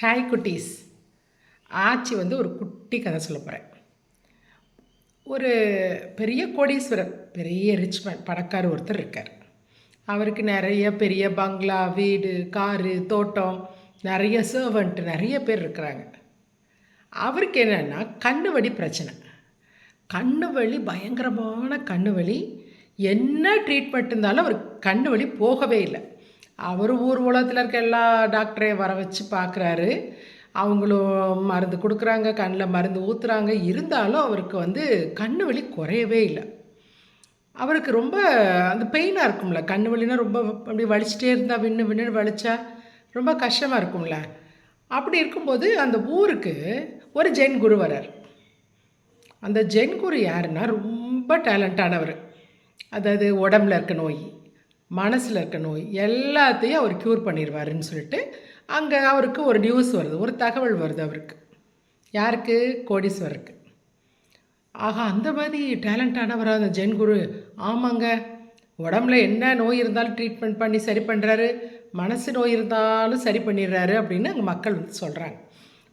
Hi குட்டீஸ். ஆச்சி ஒரு குட்டி கதை சொல்ல போகிறேன். ஒரு பெரிய கோடீஸ்வரர், பெரிய ரிச்மேன், பணக்கார ஒருத்தர் இருக்கார். அவருக்கு நிறைய பெரிய பங்களா, வீடு, காரு, தோட்டம், நிறைய சர்வெண்ட்டு, நிறைய பேர் இருக்கிறாங்க. அவருக்கு என்னென்னா கண்ணு வலி பிரச்சனை. கண்ணு வலி, பயங்கரமான கண்ணு வலி. என்ன ட்ரீட்மெண்ட் இருந்தாலும் அவருக்கு கண்ணு வலி போகவே இல்லை. அவர் ஊர் உலகத்தில் இருக்க எல்லா டாக்டரையும் வர வச்சு பார்க்குறாரு. அவங்களும் மருந்து கொடுக்குறாங்க, கண்ணில் மருந்து ஊற்றுறாங்க. இருந்தாலும் அவருக்கு கண்ணு வலி குறையவே இல்லை. அவருக்கு ரொம்ப அந்த பெயினாக இருக்கும்ல, கண்ணு வலினா ரொம்ப அப்படி வலிச்சிட்டே இருந்தால் விண்ணு விண்ணுன்னு வலிச்சா ரொம்ப கஷ்டமாக இருக்கும்ல. அப்படி இருக்கும்போது அந்த ஊருக்கு ஒரு ஜென் குரு வரார். அந்த ஜென் குரு யாருன்னா ரொம்ப டேலண்டானவர். அதாவது உடம்புல இருக்க நோய், மனசில் இருக்க நோய் எல்லாத்தையும் அவர் க்யூர் பண்ணிடுவாருன்னு சொல்லிட்டு அங்கே அவருக்கு ஒரு நியூஸ் வருது, ஒரு தகவல் வருது அவருக்கு. யாருக்கு? கோடீஸ்வரருக்கு. ஆகா, அந்த மாதிரி டேலண்டானவராக அந்த ஜென் குரு. ஆமாங்க, உடம்புல என்ன நோய் இருந்தாலும் ட்ரீட்மெண்ட் பண்ணி சரி பண்ணுறாரு, மனசு நோய் இருந்தாலும் சரி பண்ணிடுறாரு அப்படின்னு அங்கே மக்கள் சொல்கிறாங்க.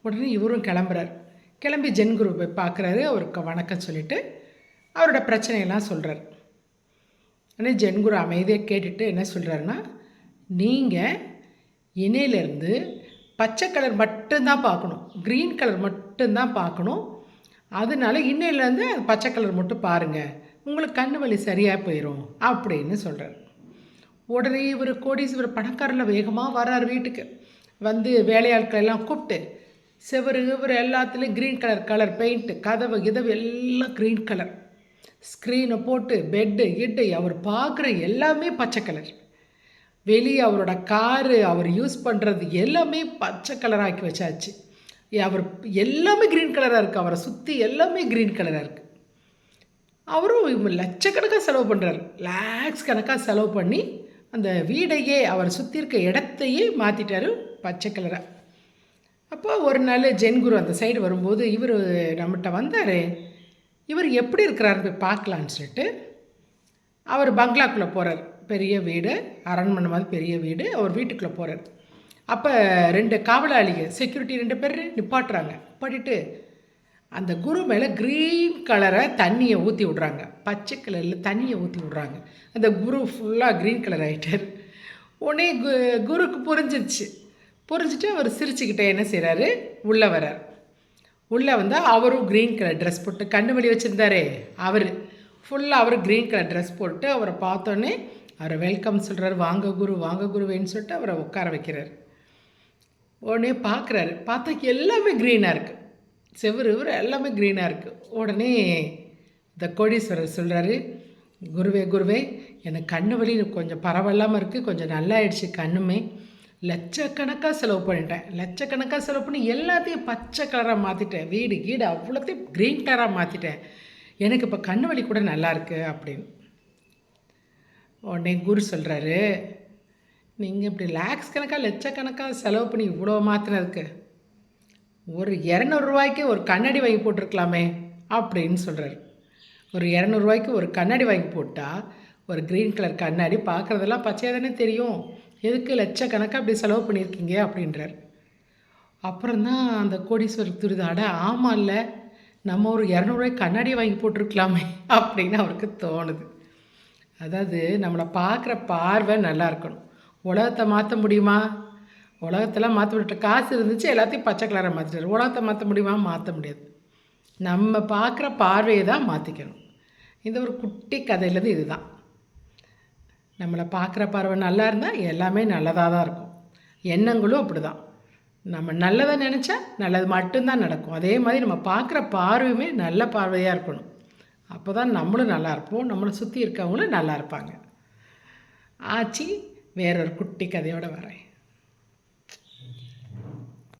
உடனே இவரும் கிளம்புறார். கிளம்பி ஜென் குரு போய் பார்க்குறாரு. அவருக்கு வணக்கம் சொல்லிவிட்டு அவரோட பிரச்சனையெல்லாம் சொல்கிறார். ஆனால் ஜென்குரு அமைதியாக கேட்டுட்டு என்ன சொல்கிறாருன்னா, நீங்கள் இணையிலேருந்து பச்சை கலர் மட்டும்தான் பார்க்கணும், க்ரீன் கலர் மட்டும்தான் பார்க்கணும். அதனால இன்னையிலேருந்து பச்சை கலர் மட்டும் பாருங்கள், உங்களுக்கு கண்ணு வலி சரியாக போயிடும் அப்படின்னு சொல்கிறார். உடனே இவர் கோடீஸ்வரர் பணக்காரில் வேகமாக வர்றார் வீட்டுக்கு. வேலையாட்கள் எல்லாம் கூப்பிட்டு செவரு எல்லாத்துலேயும் க்ரீன் கலர் பெயிண்ட்டு, கதவு எல்லாம் க்ரீன் கலர், ஸ்க்ரீனை போட்டு பெட்டு அவர் பார்க்குற எல்லாமே பச்சை கலர். வெளியே அவரோட காரு, அவர் யூஸ் பண்ணுறது எல்லாமே பச்சை கலராக்கி வச்சாச்சு. அவர் எல்லாமே க்ரீன் கலராக இருக்குது. அவரை சுற்றி எல்லாமே க்ரீன் கலராக இருக்குது. அவரும் லட்சக்கணக்காக செலவு பண்ணுறாரு, லேக்ஸ் கணக்காக செலவு பண்ணி அந்த வீடையே, அவர் சுற்றி இருக்க இடத்தையே மாற்றிட்டாரு பச்சை கலராக. அப்போ ஒரு நாள் ஜென்குரு அந்த சைடு வரும்போது இவர் நம்மகிட்ட வந்தார். இவர் எப்படி இருக்கிறாருன்னு போய் பார்க்கலான்னு சொல்லிட்டு அவர் பங்களாக்குள்ளே போகிறார். பெரிய வீடு, அரண்மனை மாதிரி பெரிய வீடு. அவர் வீட்டுக்குள்ளே போகிறார். அப்போ 2 காவலாளிங்க, செக்யூரிட்டி 2 பேர் நிப்பாட்டுறாங்க. நிப்பாட்டிட்டு அந்த குரு மேலே க்ரீன் கலரை தண்ணியை ஊற்றி விட்றாங்க, பச்சை கலரில் தண்ணியை ஊற்றி விட்றாங்க. அந்த குரு ஃபுல்லாக க்ரீன் கலர் ஆகிட்டார். உடனே குருக்கு புரிஞ்சிட்டு அவர் சிரிச்சுக்கிட்டே என்ன செய்கிறாரு, உள்ளே வரார். உள்ளே அவரும் க்ரீன் கலர் ட்ரெஸ் போட்டு, கண்ணு வலி வச்சுருந்தாரே அவர் ஃபுல்லாக அவர் க்ரீன் கலர் ட்ரெஸ் போட்டு அவரை பார்த்தோன்னே அவரை வெல்கம் சொல்கிறார். வாங்க குருவேன்னு சொல்லிட்டு அவரை உட்கார வைக்கிறார். உடனே பார்க்குறாரு. பார்த்தா எல்லாமே க்ரீனாக இருக்குது, செவரு எல்லாமே க்ரீனாக இருக்குது. உடனே இந்த கோடீஸ்வரர் சொல்கிறாரு, குருவே எனக்கு கண்ணு வலி கொஞ்சம் பரவாயில்லாமல் இருக்குது, கொஞ்சம் நல்லாயிடுச்சு கண்ணுமே. லட்சக்கணக்காக செலவு பண்ணி எல்லாத்தையும் பச்சை கலராக மாற்றிட்டேன், வீடு அவ்வளோத்தையும் க்ரீன் கலராக மாற்றிட்டேன், எனக்கு இப்போ கண்ணு வலி கூட நல்லாயிருக்கு அப்படின்னு. உடனே குரு சொல்கிறாரு, நீங்கள் இப்படி லேக்ஸ் கணக்காக லட்சக்கணக்காக செலவு பண்ணி இவ்வளோ மாற்றினதுக்கு ஒரு 200 ரூபாய்க்கு ஒரு கண்ணாடி வாங்கி போட்டிருக்கலாமே அப்படின்னு சொல்கிறாரு. ஒரு 200 ரூபாய்க்கு ஒரு கண்ணாடி வாங்கி போட்டால், ஒரு க்ரீன் கலர் கண்ணாடி பார்க்குறதெல்லாம் பச்சையாக தானே தெரியும், எதுக்கு லட்சக்கணக்காக அப்படி செலவு பண்ணியிருக்கீங்க அப்படின்றார். அப்புறம்தான் அந்த கோடீஸ்வரர் துரிதாட, ஆமாம் இல்லை, நம்ம ஒரு 200 ரூபாய்க்கு கண்ணாடியை வாங்கி போட்டிருக்கலாமே அப்படின்னு அவருக்கு தோணுது. அதாவது நம்மளை பார்க்குற பார்வை நல்லா இருக்கணும். உலகத்தை மாற்ற முடியுமா? உலகத்தெல்லாம் மாற்ற விட்ட காசு இருந்துச்சு, எல்லாத்தையும் பச்சை கலரை மாற்றிட்டார். உலகத்தை மாற்ற முடியுமா? மாற்ற முடியாது. நம்ம பார்க்குற பார்வையை தான் மாற்றிக்கணும். இந்த ஒரு குட்டி கதையிலேருந்து இதுதான். நம்மளை பார்க்குற பார்வை நல்லா இருந்தால் எல்லாமே நல்லதாக தான் இருக்கும். எண்ணங்களும் அப்படி தான். நம்ம நல்லதை நினச்சா நல்லது மட்டும்தான் நடக்கும். அதே மாதிரி நம்ம பார்க்குற பார்வையுமே நல்ல பார்வையாக இருக்கணும். அப்போ தான் நம்மளும் நல்லா இருப்போம், நம்மளை சுற்றி இருக்கவங்களும் நல்லா இருப்பாங்க. ஆச்சி வேறொரு குட்டி கதையோடு வரேன்.